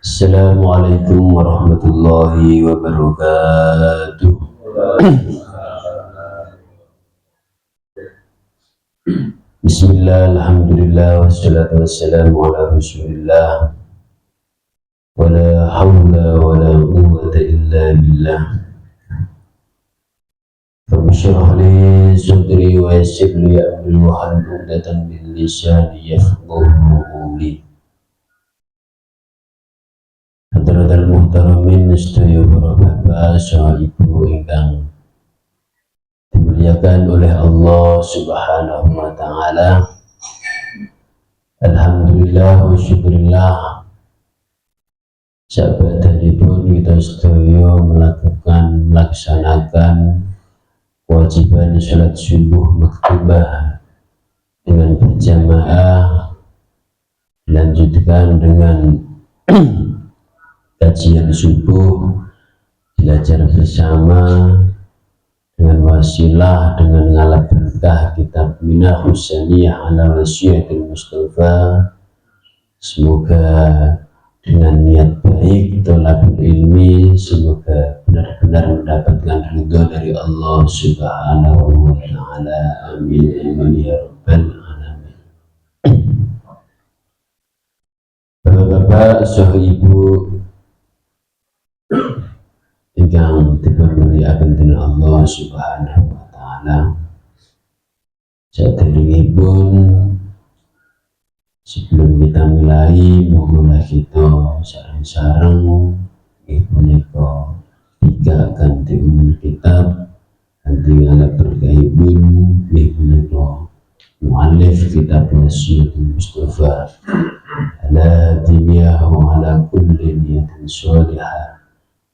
Assalamualaikum warahmatullahi wabarakatuh. Bismillah, alhamdulillah, wassalatu wassalamu ala rasulillah. Wala hawla wala quwwata illa billah. Rabbi shrah li sadri wa yassir li amri wahlul 'uqdatam min lisani yafqahu qawli. Hadratal muhtaramin sedaya para bapak saha ibu ingkang dimuliakan oleh Allah Subhanahu wa taala. Alhamdulillah wa syukurillah, sahabatipun kita sedaya melaksanakan kewajiban salat subuh maktubah dengan berjamaah, dilanjutkan dengan kajian subuh, belajar bersama dengan wasilah, dengan ngalah berkah kitab Minah Husaniyah ala Wasyiatul Mustafa. Semoga dengan niat baik tolabul ilmi, semoga benar-benar mendapatkan ridho dari Allah Subhanahu wa ta'ala. Amin amin ya rabbal alamin. Bapak-bapak, saha ibu ingkang dipunmulyakaken dening Allah Subhanahu wa taala, saderengipun sebelum kita mulai, mohonlah kita sareng-sareng punika tiga ganti umul kitab, ganti ngalap berkaibun punika mu'allif kitab Wasyiatul Mustafa ala diniyah wa ala kulli niyatin sholihah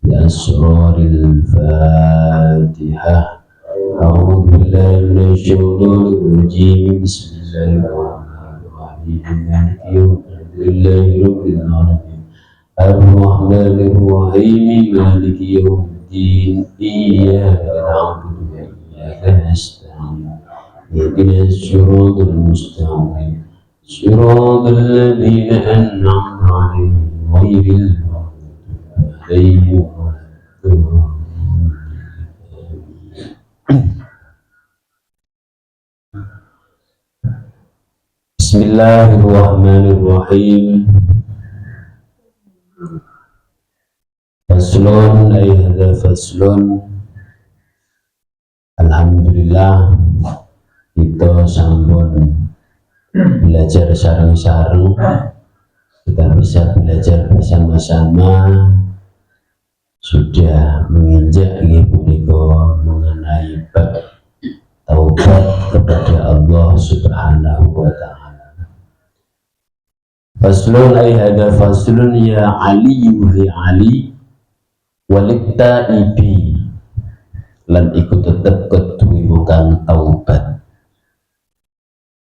بأسرار الفاتحة. أعوذ بالله من الشيطان الرجيم. بسم الله الرحمن الرحيم. مالك يوم لله رب العالمين الرحمن الرحيم مالك يوم الدين إياك نعبد وإياك نستعين اهدنا الصراط المستقيم صراط الذين أنعمت عليهم غير المغضوب عليهم. Bismillahirrahmanirrahim. Faslun ay hadza faslun. Alhamdulillah kita sampun belajar sareng-sareng, kita bisa belajar bersama-sama, sudah menginjak punika mengenai bab taubat kepada Allah Subhanahu wa ta'ala. Faslun ay hadza faslun ya Ali wa Ali walittaibi, lan ikut tetap kedui kang taubat.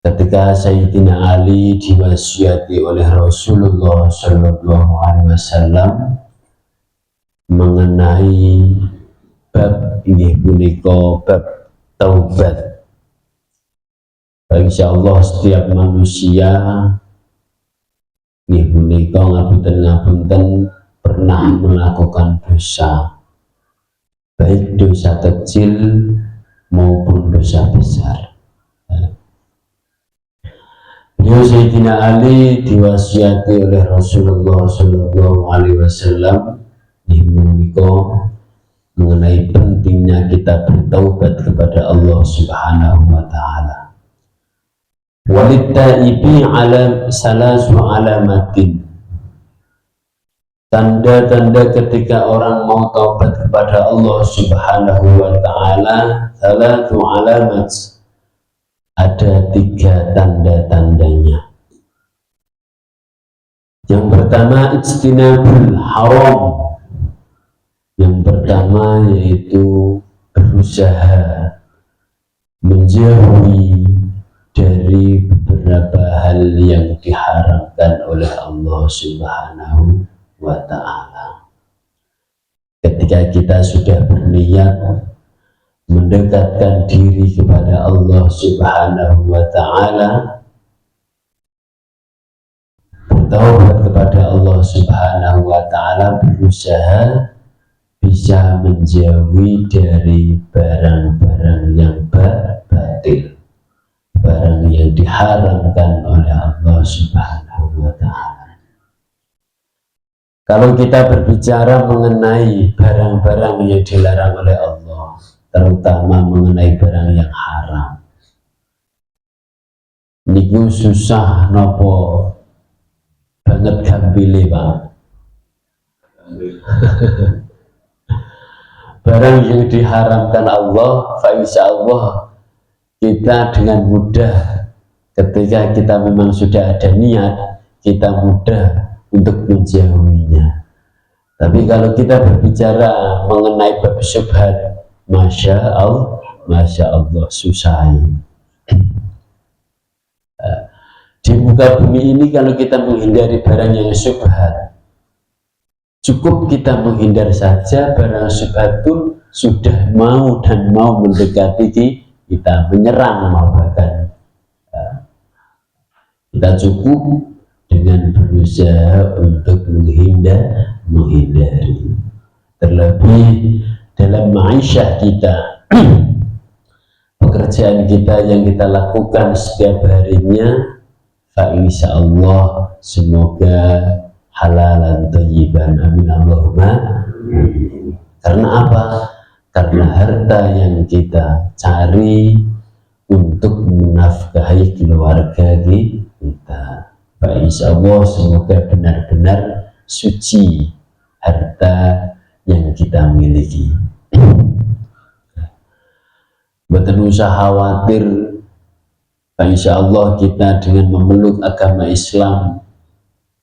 Ketika Sayyidina Ali diwasiati oleh Rasulullah sallallahu alaihi wasallam mengenai bab ini punika bab taubat. Insyaallah setiap manusia ini punika ngapunten pernah melakukan dosa, baik dosa kecil maupun dosa besar. Beliau Sayyidina Ali diwasiati oleh Rasulullah sallallahu alaihi wasallam mengenai pentingnya kita bertaubat kepada Allah Subhanahu wa ta'ala. Walittaibi alam salasu alamatin, tanda-tanda ketika orang mau taubat kepada Allah Subhanahu wa ta'ala, salatu alamat, ada 3 tanda-tandanya. Yang pertama ijtinabul haram. Yang pertama yaitu berusaha menjauhi dari beberapa hal yang diharamkan oleh Allah Subhanahu wa ta'ala. Ketika kita sudah berniat mendekatkan diri kepada Allah Subhanahu wa ta'ala, bertaubat kepada Allah Subhanahu wa Ta'ala, berusaha bisa menjauhi dari barang-barang yang batil, barang yang diharamkan oleh Allah Subhanahu wa Ta'ala. Kalau kita berbicara mengenai barang-barang yang dilarang oleh Allah, terutama mengenai barang yang haram, niku susah nopo banget gambile, Pak. Barang yang diharamkan Allah, insya Allah kita dengan mudah, ketika kita memang sudah ada niat, kita mudah untuk menjauhinya. Tapi kalau kita berbicara mengenai bab syubhat, Masya Allah susah. Di muka bumi ini kalau kita menghindari barang yang syubhat, cukup kita menghindar saja, barang syubhat pun sudah mau dan mau mendekati kita, menyerang mau bahkan. Kita cukup dengan berusaha untuk menghindari. Terlebih dalam ma'isyah kita, pekerjaan kita yang kita lakukan setiap harinya, insya Allah semoga halalan thayyiban, amin Allahumma amin. Karena apa? Karena harta yang kita cari untuk menafkahi keluarga kita. Insya Allah semoga benar-benar suci harta yang kita miliki. Bukan usah khawatir, insya Allah kita dengan memeluk agama Islam,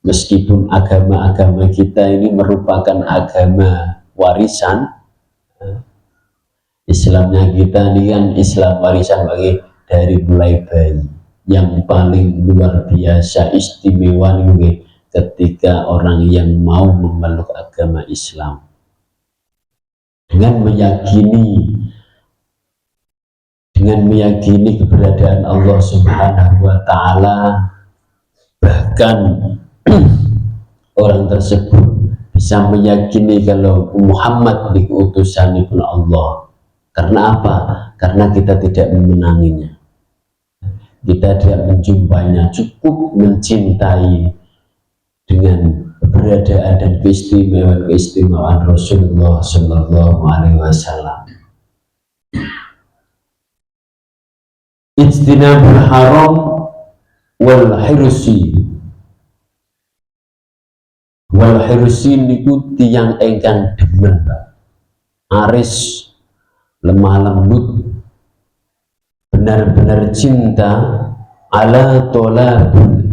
meskipun agama-agama kita ini merupakan agama warisan, Islamnya kita ini kan Islam warisan bagi dari mulai bayi. Yang paling luar biasa istimewa nih ketika orang yang mau memeluk agama Islam dengan meyakini keberadaan Allah Subhanahu wa Ta'ala, bahkan orang tersebut bisa meyakini kalau Muhammad diutusan ibnu Allah. Karena apa? Karena kita tidak memenanginya, kita tidak menjumpainya, cukup mencintai dengan keberadaan dan keistimewaan Rasulullah Sallallahu Alaihi Wasallam. Ijtinabul haram wal hirsi niku tiyang engkang demen, aris lemah lembut, benar-benar cinta ala tolabil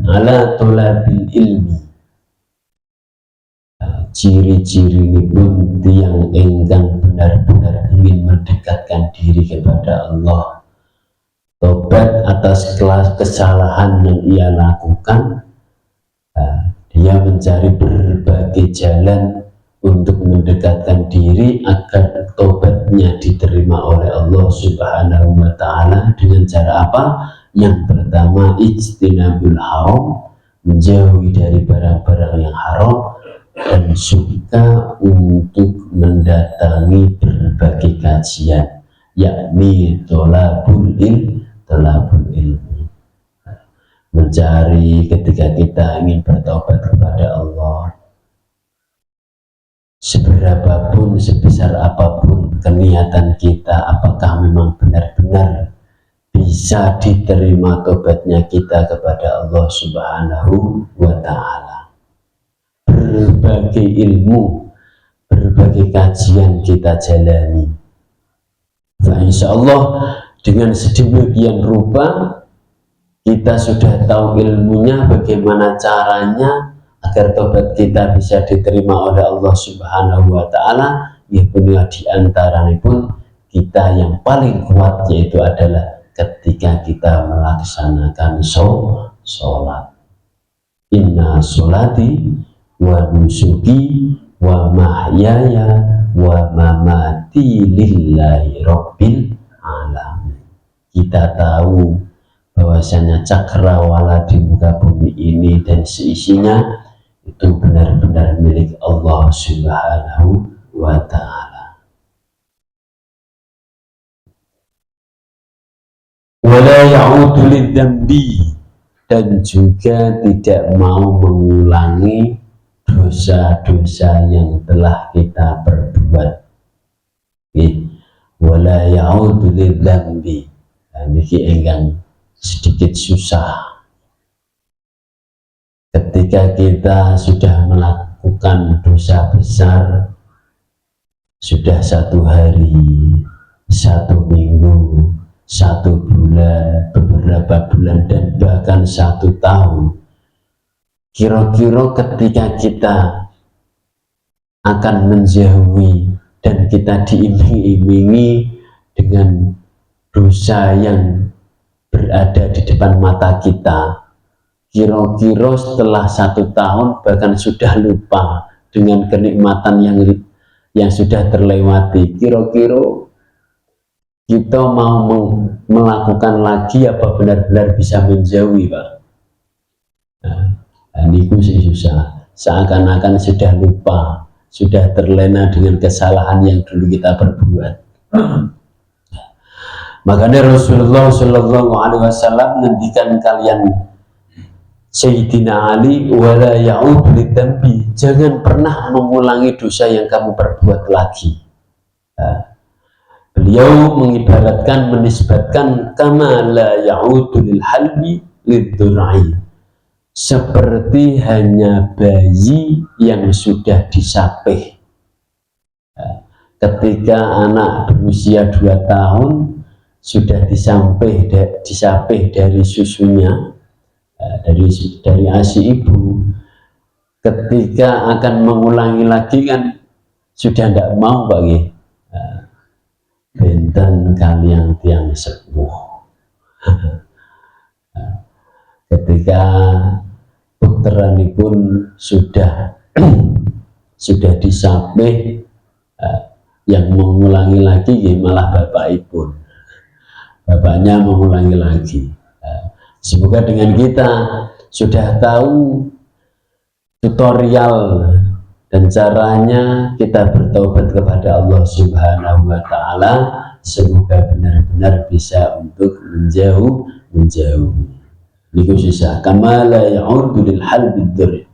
ilmi. Ciri-ciri ini pun tiang engkang benar-benar ingin mendekatkan diri kepada Allah, tobat atas kesalahan yang ia lakukan. Dia mencari berbagai jalan untuk mendekatkan diri agar tobatnya diterima oleh Allah Subhanahu wa Ta'ala. Dengan cara apa? Yang pertama, ijtinabul haram, menjauhi dari barang-barang yang haram, dan suka untuk mendatangi berbagai kajian, yakni tolabul ilmi, mencari ketika kita ingin bertobat kepada Allah. Seberapapun, sebesar apapun keniatan kita, apakah memang benar-benar bisa diterima tobatnya kita kepada Allah Subhanahu wa Ta'ala. Berbagai ilmu, berbagai kajian kita jalani. Insya Allah dengan sedemikian rupa kita sudah tahu ilmunya, bagaimana caranya agar tobat kita bisa diterima oleh Allah Subhanahu wa Ta'ala. Ya punya diantara pun kita yang paling kuat, yaitu adalah ketika kita melaksanakan sholat. Inna sholati wa nusuki wa mahyaya wa mamati lillahi rabbil alamin. Kita tahu bahwasanya cakrawala di muka bumi ini dan seisinya itu benar-benar milik Allah Subhanahu wa ta'ala. Wala ya'udu lidzambi, dan juga tidak mau mengulangi dosa-dosa yang telah kita perbuat. Wala ya'udu lidzambi, niki enggang sedikit susah. Ketika kita sudah melakukan dosa besar, sudah 1 hari, 1 minggu, 1 bulan, beberapa bulan, dan bahkan 1 tahun, kira-kira ketika kita akan menjauhi dan kita diiming-imingi dengan dosa yang berada di depan mata kita, kira-kira setelah 1 tahun bahkan sudah lupa dengan kenikmatan yang sudah terlewati, kira-kira kita mau melakukan lagi apa benar-benar bisa menjauhi, Pak? Nah, ini sih susah, seakan-akan sudah lupa, sudah terlena dengan kesalahan yang dulu kita perbuat. Makanya Rasulullah Shallallahu Alaihi Wasallam menghentikan kalian Sayyidina Ali, wala ya'ud lidzambi, jangan pernah mengulangi dosa yang kamu perbuat lagi. Beliau mengibaratkan, menisbatkan kama la ya'udu lil halbi lidzur'i, seperti hanya bayi yang sudah disapih. Ketika anak berusia 2 tahun sudah disapih dari susunya, dari ASI ibu, ketika akan mengulangi lagi kan sudah tidak mau bagi benten kalian tiang sepuh. Ketika puteranipun sudah disapih, yang mengulangi lagi malah bapaknya mengulangi lagi. Semoga dengan kita sudah tahu tutorial dan caranya kita bertobat kepada Allah Subhanahu wa ta'ala, semoga benar-benar bisa untuk menjauh. Ini khususnya kama la ya'udu lil halbi dzurri,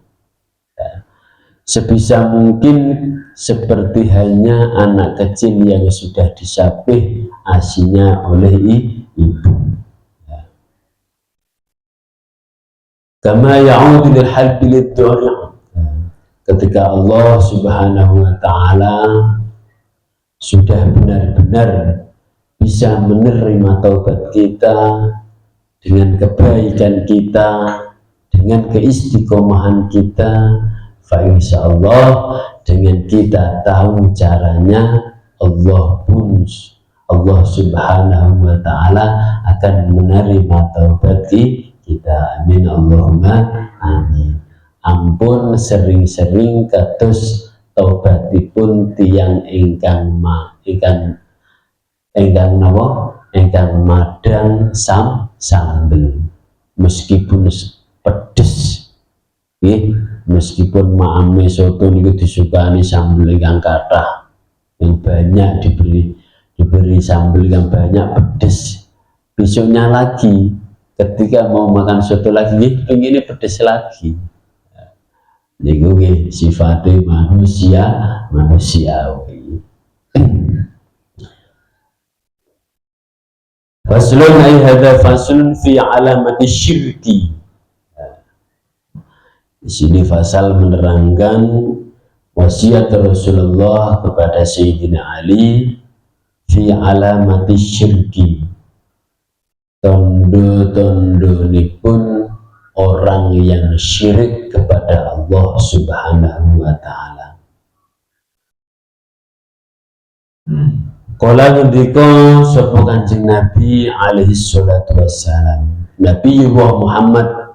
sebisa mungkin seperti hanya anak kecil yang sudah disapih asinya oleh ibu. Kama ya'udu lil halbi lidzurri, ketika Allah Subhanahu wa ta'ala sudah benar-benar bisa menerima taubat kita dengan kebaikan kita, dengan keistiqomahan kita, fa insyaallah dengan kita tahu caranya, Allah Subhanahu wa ta'ala akan menerima taubat kita. Amin Allahumma amin. Ampun sering-sering kados taubatipun tiyang ingkang madang sambel, meskipun pedes, meskipun maame soto niku disukani sambel ingkang kathah, yang banyak diberi sambel yang banyak pedes, besoknya lagi ketika mau makan soto lagi pengennya pedes lagi. Niku sifatnya manusiawi. Faslun ay hadza faslun fi alamati syirki. Di sini fasal menerangkan wasiat Rasulullah kepada Sayyidina Ali fi alamati syirki, tondo-tondonipun orang yang syirik kepada Allah Subhanahu wa ta'ala. Kala ngendika sapa Kanjeng Nabi alaihi salatu wassalam, Nabi Muhammad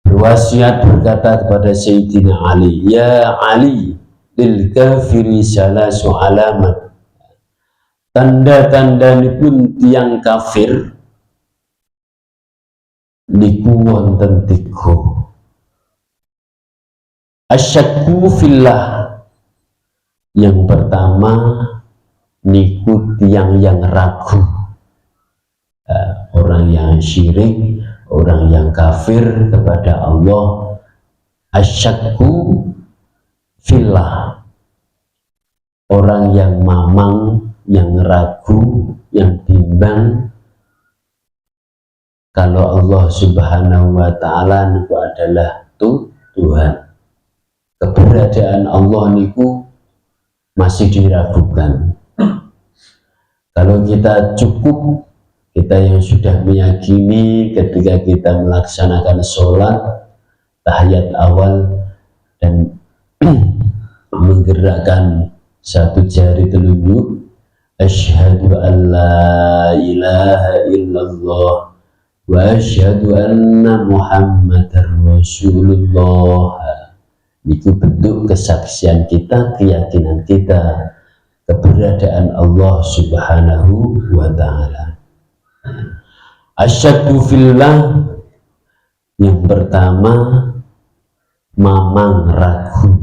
berwasiat berkata kepada Sayyidina Ali, ya Ali, lil kafiri salasu alamat, tanda-tanda pun tiang kafir niku wonten tiga. Asyakku fillah, yang pertama niku tiang yang ragu, orang yang syirik, orang yang kafir kepada Allah. Asyakku fillah, orang yang mamang, yang ragu, yang bimbang kalau Allah Subhanahu wa ta'ala niku adalah Tuhan. Keberadaan Allah niku masih diragukan. Kalau kita cukup, kita yang sudah meyakini ketika kita melaksanakan sholat tahiyat awal dan menggerakkan satu jari telunjuk, asyhadu an la ilaha illallah wa asyhadu anna muhammadar rasulullah. Itu bentuk kesaksian kita, keyakinan kita keberadaan Allah Subhanahu wa ta'ala. Asyaddu fillah, yang pertama mamang ragu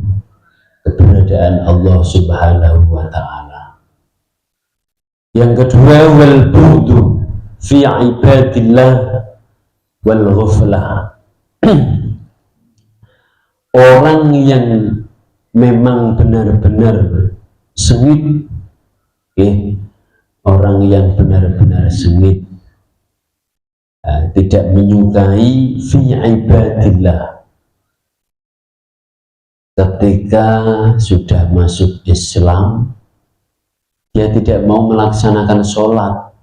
keberadaan Allah Subhanahu wa ta'ala. Yang kedua wal bu'du fi ibadillah wal ghuflah. Orang yang memang benar-benar sengit, orang yang benar-benar sengit, tidak menyukai fi ibadillah, ketika sudah masuk Islam dia tidak mau melaksanakan sholat,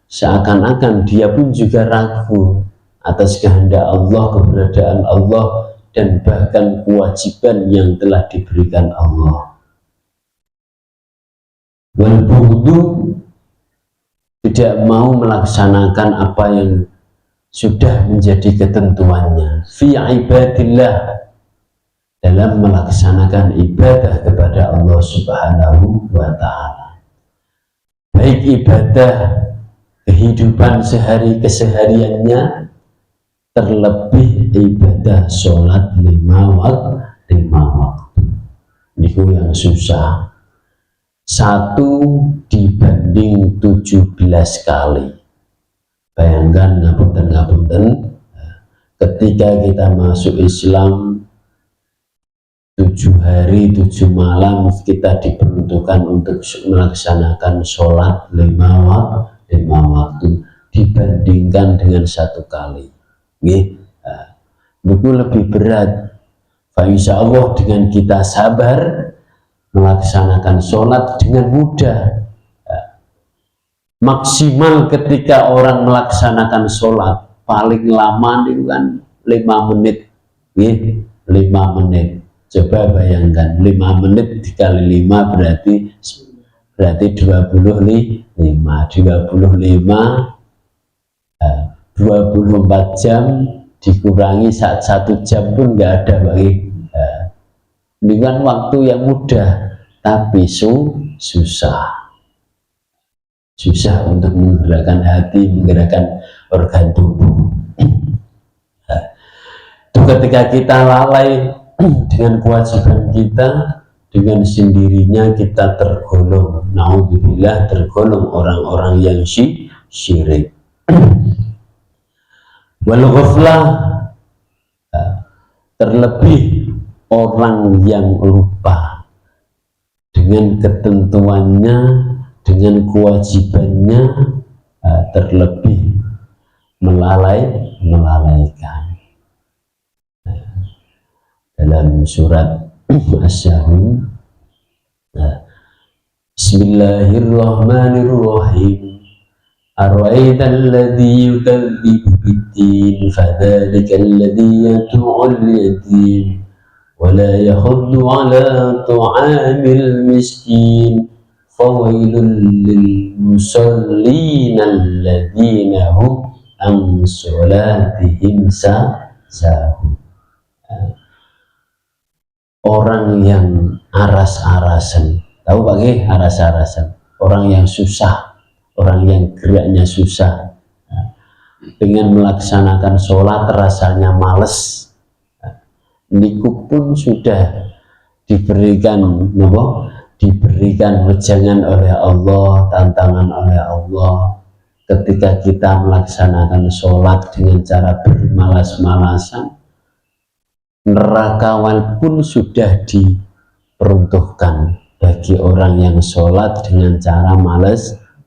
seakan-akan dia pun juga ragu atas kehendak Allah, keberadaan Allah, dan bahkan kewajiban yang telah diberikan Allah. Wal bu'du, tidak mau melaksanakan apa yang sudah menjadi ketentuannya fi ibadillah, dalam melaksanakan ibadah kepada Allah Subhanahu wa ta'ala, baik ibadah kehidupan kesehariannya, terlebih ibadah sholat 5 waktu. Niku yang susah, 1 dibanding 17 kali. Bayangkan, ngapunten, ketika kita masuk Islam 7 hari 7 malam kita diperuntukkan untuk melaksanakan sholat 5 waktu, dibandingkan dengan 1 kali. Itu lebih berat. Insya Allah dengan kita sabar melaksanakan sholat dengan mudah. Maksimal ketika orang melaksanakan sholat paling lama itu kan 5 menit, 5 menit. Coba bayangkan 5 menit dikali 5 berarti 25 24 jam dikurangi 1 jam pun nggak ada bagi. Dengan waktu yang mudah, tapi susah untuk menggerakkan hati, menggerakkan organ tubuh. Itu ketika kita lalai dengan kewajiban kita, dengan sendirinya kita tergolong, naudzubillah, tergolong orang-orang yang syirik. Wal ghaflah, terlebih orang yang lupa dengan ketentuannya, dengan kewajibannya, terlebih melalaikan. Dalam surat As-Sahun, Bismillahirrahmanirrahim. أرأيت الذي يكذب بالدين فذلك الذي يدعو اليتيم ولا يحض على طعام المسكين فويل للمصلين الذين هم عن صلاتهم ساهون. Orang yang aras-arasan, tahu Pak, aras-arasan, orang yang susah, orang yang geraknya susah, dengan melaksanakan sholat rasanya males, niku pun sudah diberikan diberikan wejangan oleh Allah, tantangan oleh Allah. Ketika kita melaksanakan sholat dengan cara bermalas-malasan, neraka pun sudah diperuntukkan bagi orang yang sholat dengan cara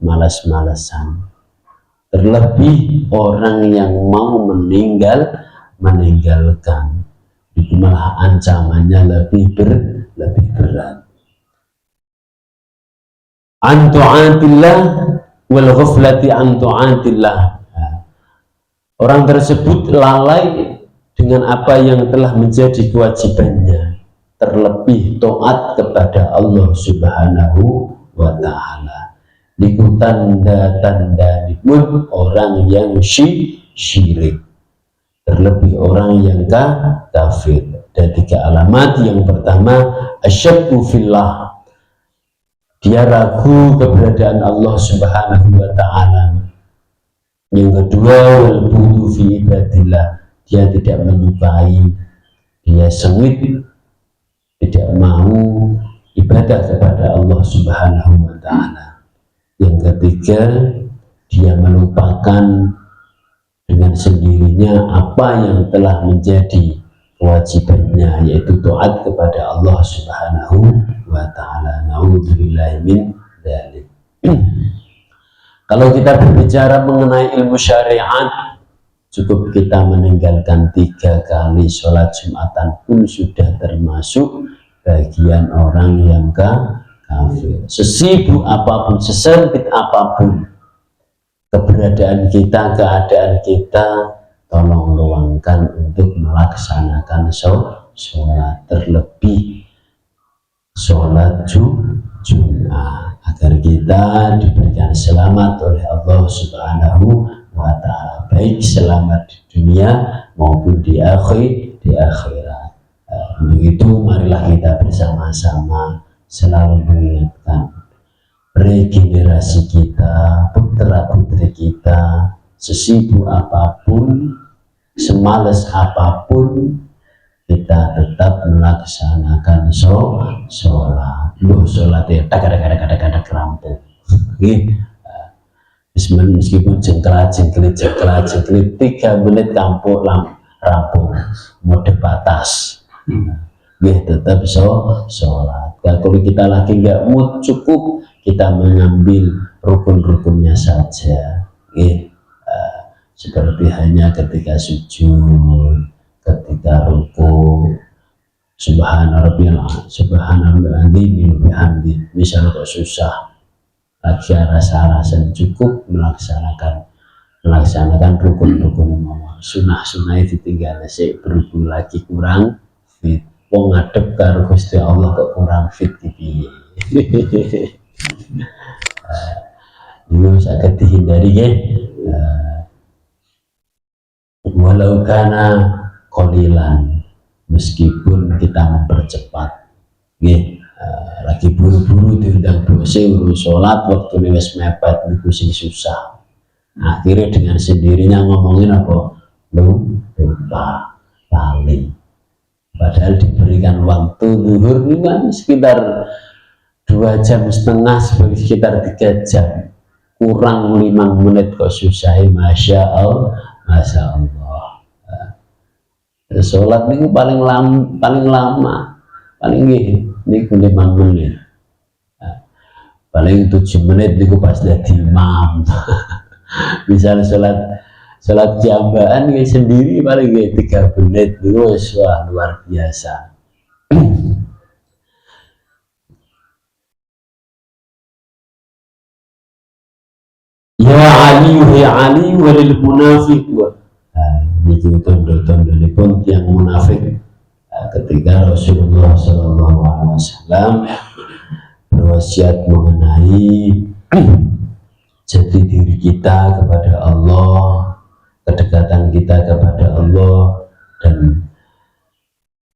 malas-malasan. Terlebih orang yang mau meninggalkan, itu malah ancamannya lebih berat. An ta'atillah wal ghaflati an ta'atillah. Orang tersebut lalai dengan apa yang telah menjadi kewajibannya, terlebih taat kepada Allah Subhanahu wa ta'ala. Niku tanda-tanda pun orang yang syirik, terlebih orang yang kafir. Dan 3 alamat. Yang pertama, asyakku fillah, dia ragu keberadaan Allah Subhanahu wa ta'ala. Yang kedua, wal budu fi ibadillah, dia tidak menyukai, dia sengit, tidak mau ibadah kepada Allah Subhanahu wa ta'ala. Yang ketiga, dia melupakan dengan sendirinya apa yang telah menjadi kewajibannya, yaitu taat kepada Allah Subhanahu wa ta'ala. Na'udzubillahi min dzalik. Kalau kita berbicara mengenai ilmu syariat, cukup kita meninggalkan 3 kali sholat Jumatan pun sudah termasuk bagian orang yang kafir. Sesibuk apapun, sesempit apapun keberadaan kita, keadaan kita, tolong luangkan untuk melaksanakan sholat, terlebih sholat Jumat, agar kita diberikan selamat oleh Allah Subhanahu wa ta'ala, baik selamat di dunia maupun di akhirat. Untuk itu marilah kita bersama-sama selalu mengingatkan regenerasi kita, putra-putri kita, sesibuk apapun, semales apapun, kita tetap melaksanakan sholat. Sholat ya kadang-kadang rampung. Bismillah, meskipun jengkelat 3 menit rampung, mode batas. Tetap sholat. Kalau kita lagi nggak mood, cukup kita mengambil rukun-rukunnya saja. Seperti hanya ketika sujud, ketika ruku, subhanallah, bihamdi. Misalnya kok susah, lagi rasa-rasa, cukup melaksanakan rukun-rukun sunnah itu tinggal sih, berhubung lagi kurang fit, wong ngadep karo Gusti Allah kok kurang fit iki. Ini saged dihindari ya. Walau kana qalilan, meskipun kita mempercepat lagi buru-buru diundang bose urus sholat, waktu wis mepet niku sing susah. Akhirnya dengan sendirinya ngomongin apa? Lupa, lali. Padahal diberikan waktu zuhur ini kan sekitar 2,5 jam, sekitar 3 jam, kurang 5 menit kok susah. Masya Allah. Sholat ini paling lama ini 5 menit, paling 7 menit niku pas dadi imam. Misalnya sholat jambaan sendiri paling 3 menit niku wah luar biasa. Ya Ali walil munafiq. Itu tondo-tondo pun yang munafik. Ketika Rasulullah SAW berwasiat mengenai jati diri kita kepada Allah, kedekatan kita kepada Allah, dan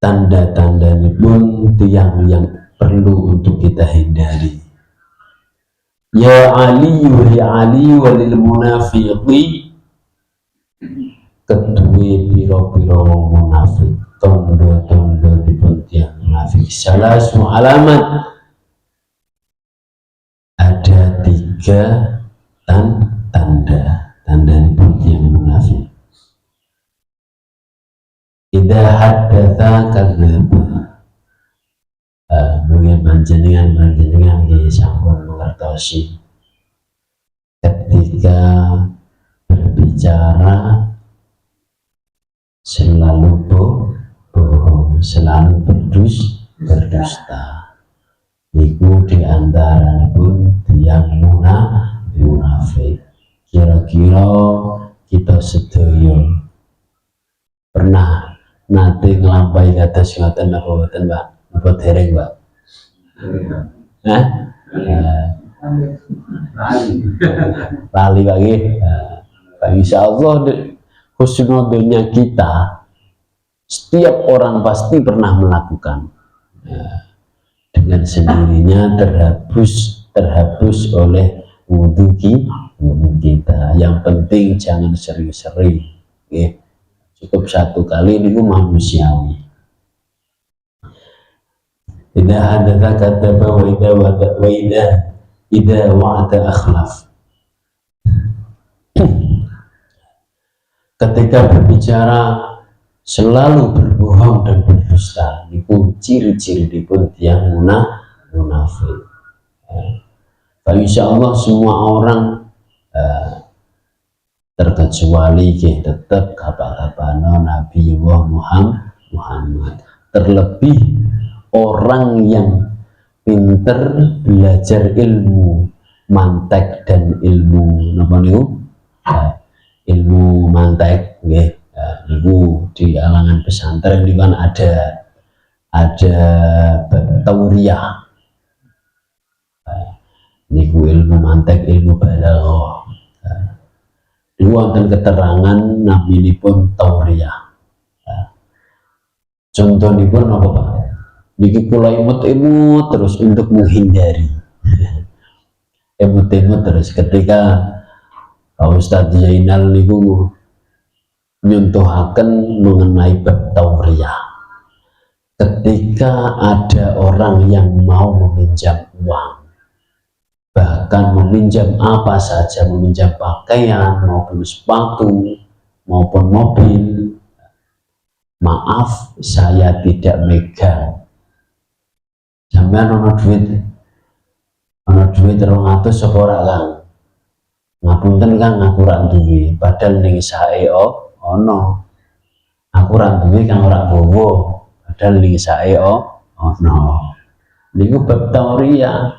tanda-tanda ini pun tiang yang perlu untuk kita hindari. Ya Ali walil munafiqi kedua piro-piro wong munafik, tondo-tondo dipun tiyang munafik. Salah semua alamat, ada 3 tanda dipun tiyang munafik. Idza haddatsa kadzdzaba. Mungkin panjenengan nggih sampun mengertosi, ketika berbicara selalu bohong, selalu berdusta. Iku diantaranya tiyang munafik. Kira-kira kita sedaya pernah nate nglampahi kados ngoten apa mboten, Mbak? Apa dereng, Mbak? Lali lagi. Insyaallah husnudzonnya kita, setiap orang pasti pernah melakukan, dengan sendirinya terhapus oleh wudhu kita. Yang penting jangan sering-sering, cukup 1 kali ini manusiawi. Idza hadatsa kadzdzaba wa idza wa'ada akhlaf. Ketika berbicara selalu berbohong dan berdusta. Itu ciri-ciri dipun tiyang munafik. Insyaallah semua orang terkecuali tetap kabar-kabarno Nabi Muhammad. Terlebih orang yang pinter belajar ilmu mantek dan ilmu napa niku? Ilmu mantek nggih. Niku di alangan pesantren niku kan ada tauriyah. Niku ilmu mantek, ilmu balaghah. Niku wonten keterangan naminipun tauriyah. Contohipun apa, Pak? Niki kula imut-imut terus untuk menghindari. Imut-imut terus ketika Pak Ustadz Zainal niku nyuntuhaken mengenai bab tauriyah. Ketika ada orang yang mau meminjam uang, bahkan meminjam apa saja, meminjam pakaian maupun sepatu maupun mobil, maaf saya tidak megang. Sampeyan ono duit 200 sapa ora, Kang? Ngapunten Kang, aku ora duwe, padahal ning sae ono. Aku ora duwe Kang, ora bowo, padahal ning sae ono. Niku bab tauriyah.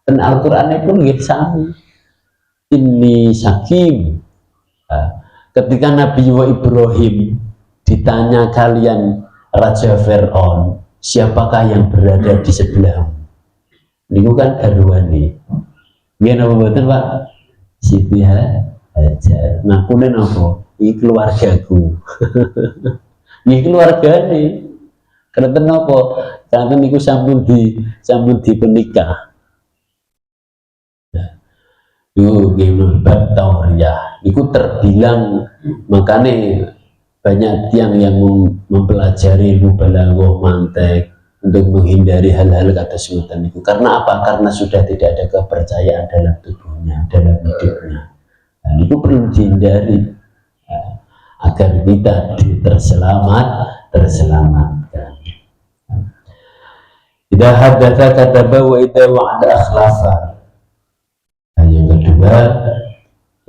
Dan Al-Qur'an pun nggih sami. Ini sakim. Ketika Nabi Ibrahim ditanya, kalian Raja Fir'aun, siapakah yang berada di sebelahmu? Niku kan garwane. Nggih napa mboten, Pak? Siti Hajar. Ngakune napa? Iki keluargaku. Nggih keluargane. Krenten napa? Kanten niku sampun dipenikah. Yo nggih bab tauriyah. Niku terbilang, makanya banyak tiang yang mempelajari ilmu balaghah mantek untuk menghindari hal-hal kata semutan itu. Karena apa? Karena sudah tidak ada kepercayaan dalam tubuhnya, dalam hidupnya. Dan itu perlu dihindari agar kita terselamatkan. Idza haddatsa kadzdzaba wa idza wa'ada akhlafa. Yang kedua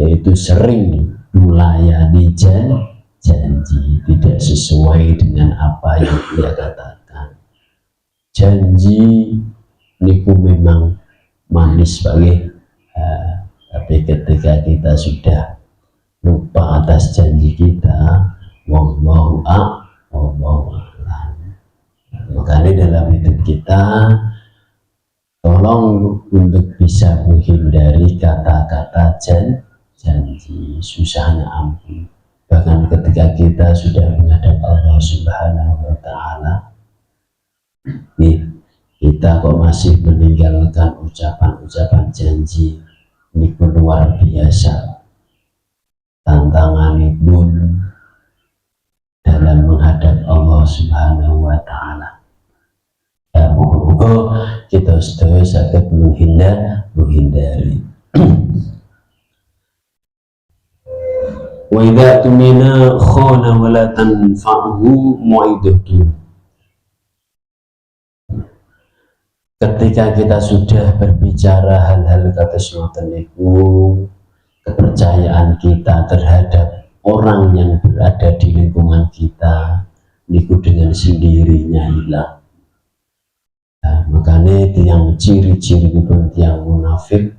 yaitu sering melayani janji tidak sesuai dengan apa yang dia katakan. Janji niku memang manis bagi, tapi ketika kita sudah lupa atas janji kita, wallahu a'lam. Makanya dalam hidup kita tolong untuk bisa menghindari kata-kata janji, susahnya ampun. Bahkan ketika kita sudah menghadap Allah Subhanahu wa Ta'ala, nih kita kok masih meninggalkan ucapan-ucapan janji. Ini luar biasa tantangan tanganipun dalam menghadap Allah Subhanahu wa Ta'ala. Muga-muga kita sedaya saged menghindari. Wa idza tumina khana wa la tanfa'hu mu'idatun. Ketika kita sudah berbicara hal-hal kados ngoten niku, kepercayaan kita terhadap orang yang berada di lingkungan kita niku dengan sendirinya hilang. Nah, makanya yang ciri-ciri pun yang munafik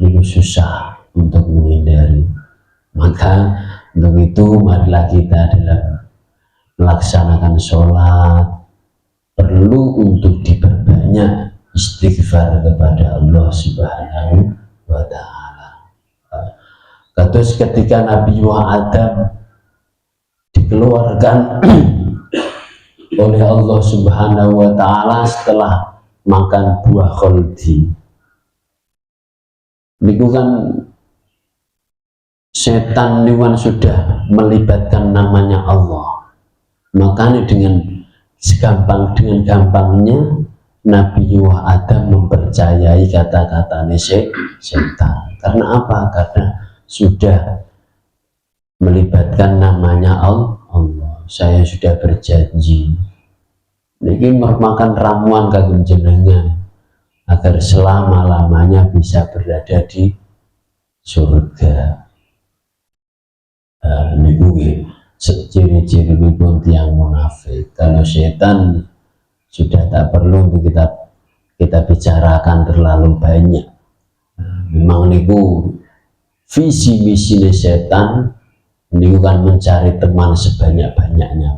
niku susah untuk menghindari. Maka untuk itu marilah kita dalam melaksanakan sholat perlu untuk diperbanyak istighfar kepada Allah Subhanahu wa Ta'ala. Kados ketika Nabi Adam dikeluarkan oleh Allah Subhanahu wa Ta'ala setelah makan buah kholdi, niku kan setan niku sudah melibatkan namanya Allah. Makanya dengan gampangnya Nabi Adam mempercayai kata-katanya setan. Karena apa? Karena sudah melibatkan namanya Allah. Saya sudah berjanji niki merupakan ramuan kagem jenengan agar selama-lamanya bisa berada di surga. Niku ciri-ciri pun tiang munafik. Kalau setan sudah tak perlu untuk kita bicarakan terlalu banyak. Memang niku visi misi setan niku kan mencari teman sebanyak-banyaknya.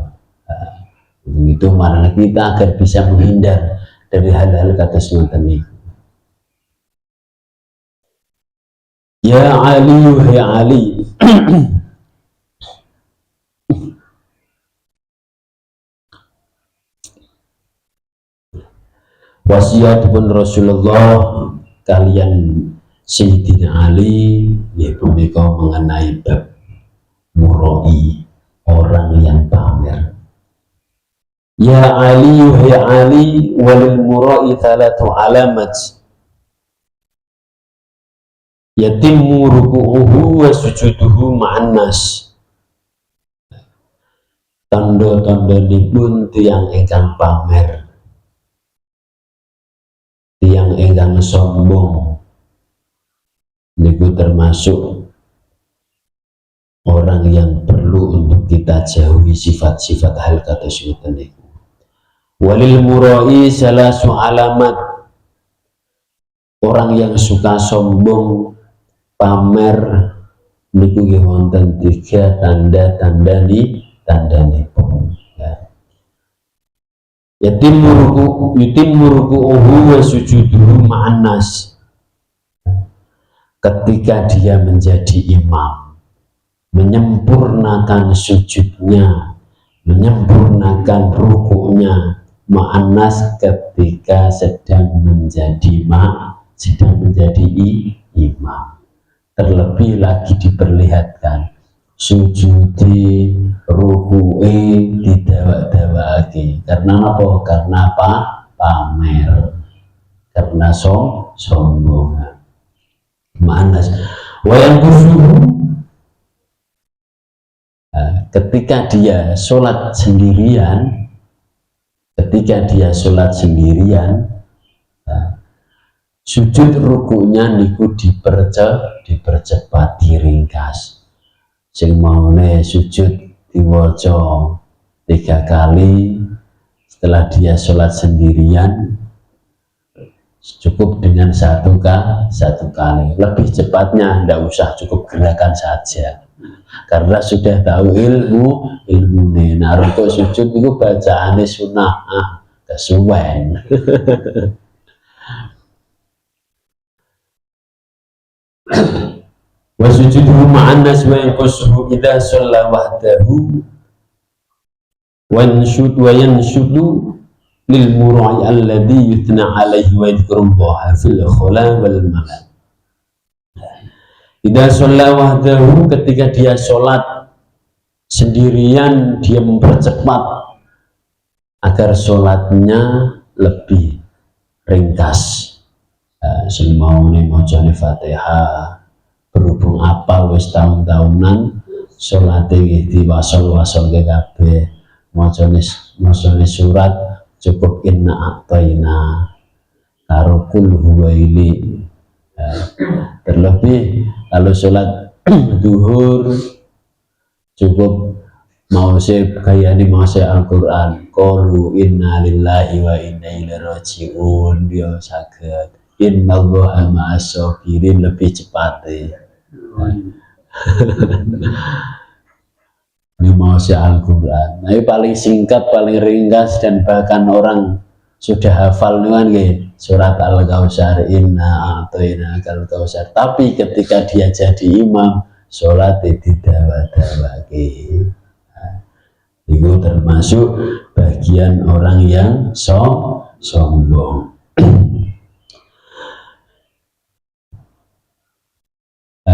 Begitu marilah kita agar bisa menghindar dari hal-hal kados ngoten niku. Ya Ali, ya Ali. Wasiat pun Rasulullah kalian Sayyidina Ali yaitu mereka mengenai bab murai, orang yang pamer. Ya Ali, ya Ali, walil murai thalatu alamat yatimmu ruku'uhu wa sujuduhu ma'an nas. Tanda-tandhanipun tiyang ingkang pamer, tiyang ingkang sombong niku termasuk orang yang perlu untuk kita jauhi sifat-sifat hal kados ngoten niku. Walil murai salasu alamat, orang yang suka sombong pamer niku nggih wonten 3 tanda-tandhanipun. Yatimmu ruku'uhu wa sujuduhu ma'an nas. Ketika dia menjadi imam, menyempurnakan sujudnya, menyempurnakan rukuknya ma'an nas ketika sedang menjadi imam. Terlebih lagi diperlihatkan sujudi ruku'e didawak-dawake. Karena apa? Karena apa? Pamer. Karena sombong. Manas. Wayang kusuhu. Ketika dia sholat sendirian, sujud rukunya niku dipercepat, diringkas. Sing maune sujud diwaca 3 kali, setelah dia sholat sendirian cukup dengan 1 kali. Lebih cepatnya ndak usah, cukup gerakan saja, karena sudah tahu ilmune. Nah, rukuk sujud itu bacaane sunah kesuwen. Wa sujuduhu ma'an nas wa yanqusuhu idza shalla wahdahu wa yanshudu lil murai alladhi yuthna alaihi wa yadhkurullaha fil khala wal malal. Idza shalla wahdahu, ketika dia sholat sendirian, dia mempercepat agar sholatnya lebih ringkas. Semaune macane Fatihah, berhubung apal wis tahun-tahunan, sholate diwasol-wasol ke kabeh, macane surat cukup inna a'tayna karo kul huwa ini. Terlebih kalau sholat duhur cukup mau kaya ini mau Al-Quran, qalu inna lillahi wa inna ilaihi raji'un, dia saged inna allaha ma'as sabirin, lebih cepat ini mau Al-Quran. Nah, paling singkat, paling ringkas, dan bahkan orang sudah hafal dengan surat Al-Kautsar, inna a'tayna al-kautsar. Tapi ketika dia jadi imam, sholat didawa-dawake. Itu termasuk bagian orang yang sombong.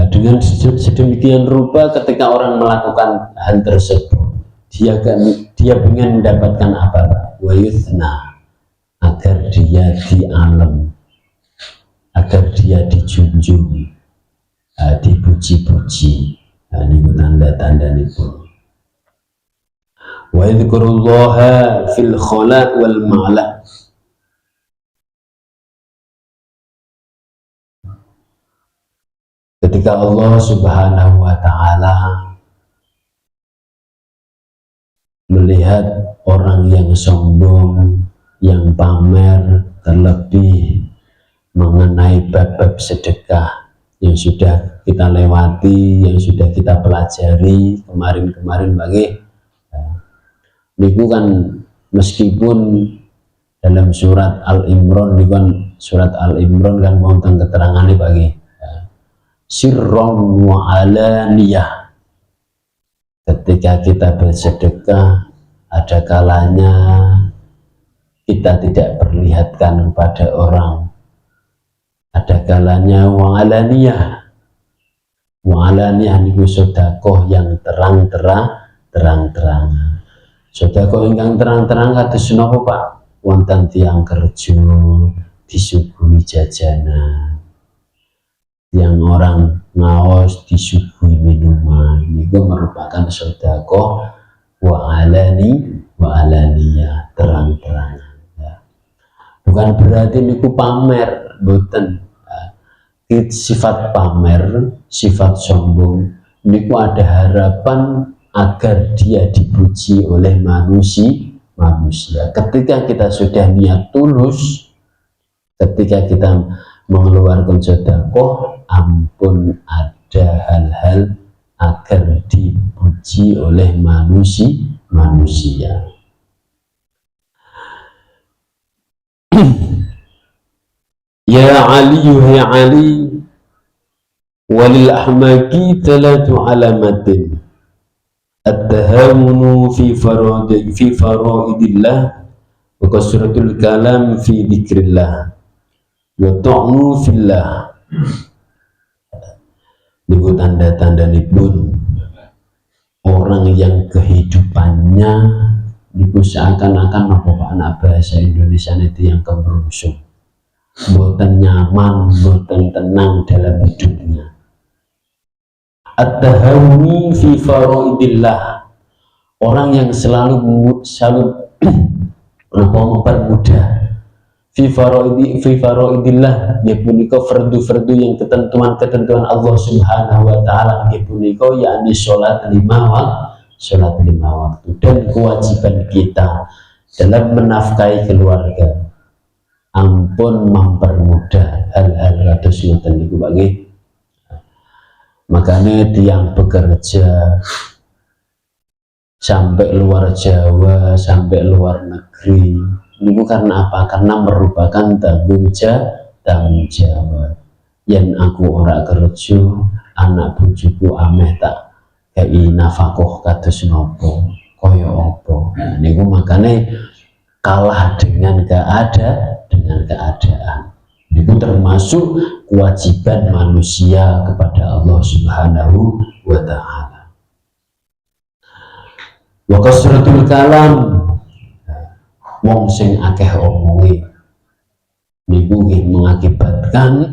Dengan sedemikian rupa, ketika orang melakukan hal tersebut, dia ingin mendapatkan apa? Wa yuthna, agar dia dialam, agar dia dijunjung, dipuji-puji. Ini tanda-tanda itu. Wa yadhkurullaha fil khala wal ma'la. Ketika Allah Subhanahu wa ta'ala melihat orang yang sombong, yang pamer, terlebih mengenai bab-bab sedekah yang sudah kita lewati, yang sudah kita pelajari kemarin-kemarin niku kan, meskipun dalam surat Al-Imran niku kan, surat Al-Imran kan wonten keterangane bagi sirron wa alaniyah. Ketika kita bersedekah, ada kalanya kita tidak perlihatkan kepada orang, ada kalanya wa alaniyah. Wa alaniyah niku sedekah yang terang-terangan. Sedekah ingkang terang-terang kados napa, Pak? Wonten tiyang kerja disuguhi jajanan, yang orang ngaos disuguhi minuman, itu merupakan sedekah wa alaniyah, terang-terangan. Bukan berarti niku pamer, mboten. Sifat pamer, sifat sombong niku ada harapan agar dia dipuji oleh manusia. Ketika kita sudah niat tulus, ketika kita mengeluarkan sedekah, ampun ada hal-hal agar dipuji oleh manusia. Ya Ali, ya Ali, walil ahmaki talatu alamatin, at-tahamunu fi faraidillah, wa kasratul kalam fi dzikrillah, wa ta'nu fillah. Niku tanda-tanda nipun orang yang kehidupannya niku seakan-akan apa Pak, anak bahasa Indonesia itu yang kemerungsung, boten nyaman, boten tenang dalam hidupnya. At-tahawuni fi faraidillah, orang yang selalu mempermudah fi faraidillah, ya punika fardu-fardu yang ketentuan Allah Subhanahu wa taala, ya punika yakni salat lima waktu, dan kewajiban kita dalam menafkahi keluarga, ampun mempermudah hal-hal kados ngoten niku nggih. Makanya tiang bekerja sampai luar Jawa, sampai luar negeri, ini karena apa? Karena merupakan tanggung jawab. Yen aku ora kerja, anak bojoku ameh tak kei nafkah kados nopo, kaya apa. Nah, niku makanya kalah dengan keadaan. Itu termasuk kewajiban manusia kepada Allah Subhanahu wa ta'ala. Wa kasratul kalam, wong sing akeh omongi niku nggih mengakibatkan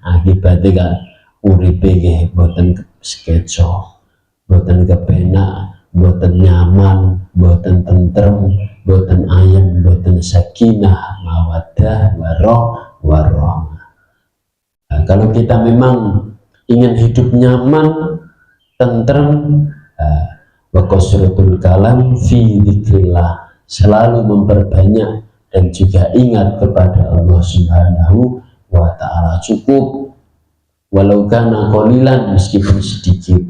akibatnya uripe nggih boten skeco, boten kepenak, boten nyaman, boten tentrem, boten ayem, boten sakinah, mawaddah, warahmah. Nah, kalau kita memang ingin hidup nyaman, tentrem, wa kasratul kalam fi dzikrillah, selalu memperbanyak dan juga ingat kepada Allah Subhanahu wa ta'ala, cukup walau kana qalilan, meskipun sedikit,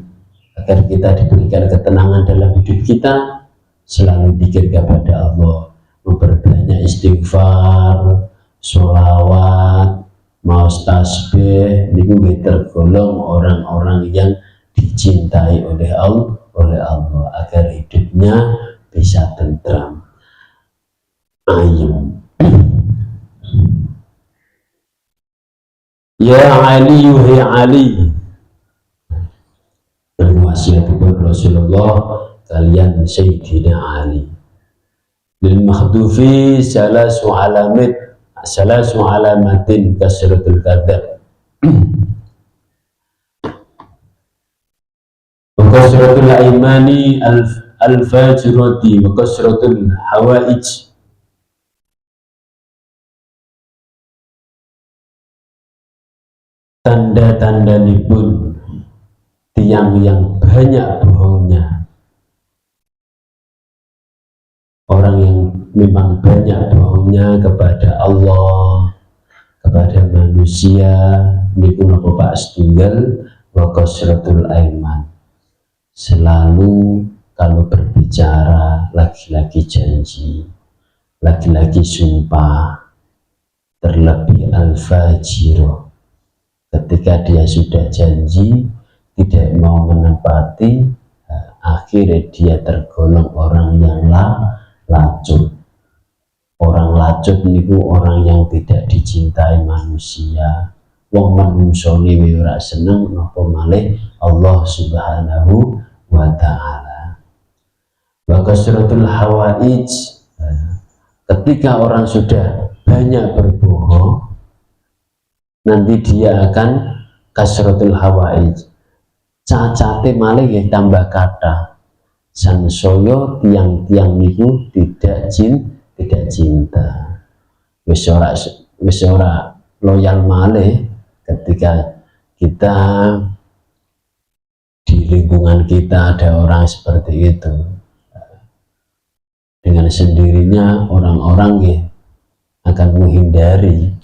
agar kita diberikan ketenangan dalam hidup kita. Selalu zikir kepada Allah, memperbanyak istighfar, sholawat, maos tasbih, niku tergolong orang-orang yang dicintai oleh Allah, agar hidupnya bisa tentram, ayem. Ya Ali, yuhi Ali, dan wasiatipun Rasulullah kalian Sayyidina Ali. Lil makhdufi salasu alamatin kasratul kadzab wa kasratul aimani al-fajirati wa kasratul hawaij. Tanda-tanda pun tiang yang banyak bohongnya, orang yang memang banyak bohongnya kepada Allah, kepada manusia, niku napa Pak setunggal, wa kasratul aiman, selalu kalau berbicara lagi-lagi janji, lagi-lagi sumpah, terlebih al-fajiro, ketika dia sudah janji tidak mau menepati, akhirnya dia tergolong orang yang lacut. Orang lacut niku orang yang tidak dicintai manusia. Wong manungsa niku ora seneng, napa malih Allah Subhanahu wa ta'ala. Wa kasratul hawaij, ketika orang sudah banyak berbohong, nanti dia akan kasratul hawaij, cacate malih ya tambah kata, sansaya tiang-tiang niku tidak cinta, wis ora loyal malih. Ketika kita di lingkungan kita ada orang seperti itu, dengan sendirinya orang-orang ya akan menghindari.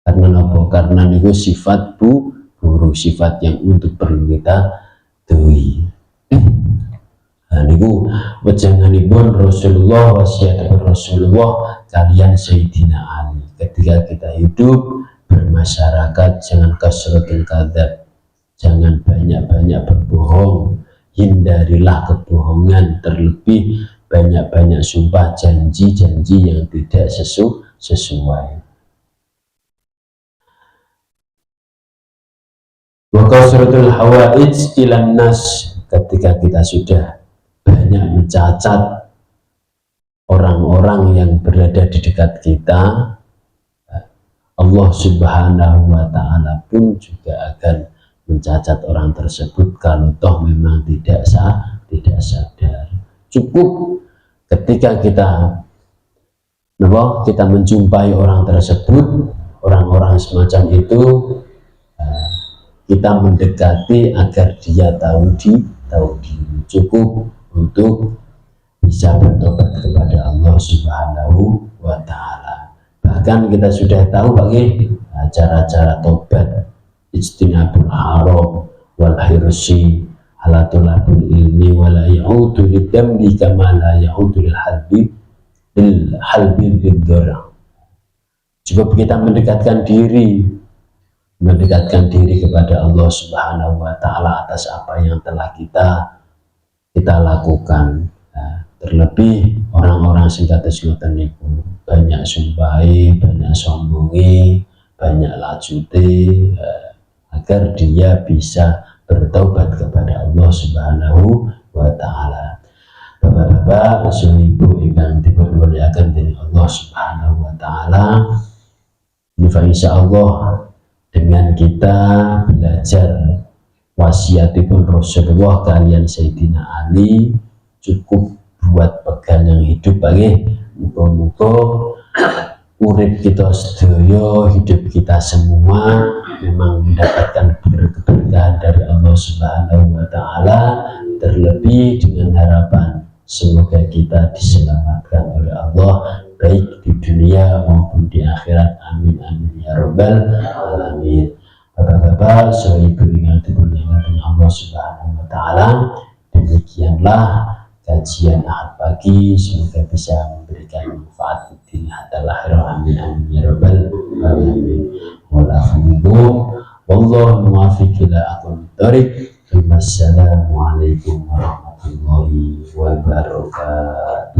Karena apa? Karena niku sifat buruk, sifat yang untuk perlu kita tuhi. Nah, niku wejanganipun Rasulullah, wasiat Rasulullah kalian Sayyidina Ali. Ketika kita hidup bermasyarakat, jangan kasratul kadzab, jangan banyak-banyak berbohong, hindarilah kebohongan, terlebih banyak-banyak sumpah janji-janji yang tidak sesuai. Wa kasratul hawaij ilan nas, ketika kita sudah banyak mencacat orang-orang yang berada di dekat kita, Allah Subhanahu wa ta'ala pun juga akan mencacat orang tersebut kalau toh memang tidak sadar. Cukup ketika kita menjumpai orang tersebut, orang-orang semacam itu, kita mendekati agar dia tahu diri. Cukup untuk bisa bertobat kepada Allah Subhanahu wa ta'ala. Bahkan kita sudah tahu bagi cara-cara tobat, ijtinabul haram wal hirsi ala tulabul ilmi wala ya'udu lidambi kama la ya'udu lil halbi lidhara. Cukup kita mendekatkan diri kepada Allah Subhanahu wa ta'ala atas apa yang telah kita lakukan. Nah, Terlebih orang-orang sing kados ngoten niku banyak sumpahi, banyak sombongi, banyak lajute, agar dia bisa bertaubat kepada Allah Subhanahu wa taala. Bapak-bapak, ibu ingkang dimuliakan dening Allah Subhanahu wa taala, insyaallah dengan kita belajar wasiatipun Rasulullah kalian Sayyidina Ali cukup buat pegangan hidup bagi muka-muka urip kita sedaya, hidup kita semua memang mendapatkan keberkahan dari Allah Subhanahu wa taala, terlebih dengan harapan semoga kita diselamatkan oleh Allah baik di dunia maupun di akhirat. Amin amin ya rabbal alamin. Bapak-bapak, ibu yang dimuliakan Allah Subhanahu wa taala, demikianlah kajian Ahad pagi, semoga bisa memberikan manfaat di dunia dan akhirat. Amin amin ya rabbal alamin. Wallahu muwaffiq ila aqwamit thoriq. Wassalamualaikum warahmatullahi wabarakatuh.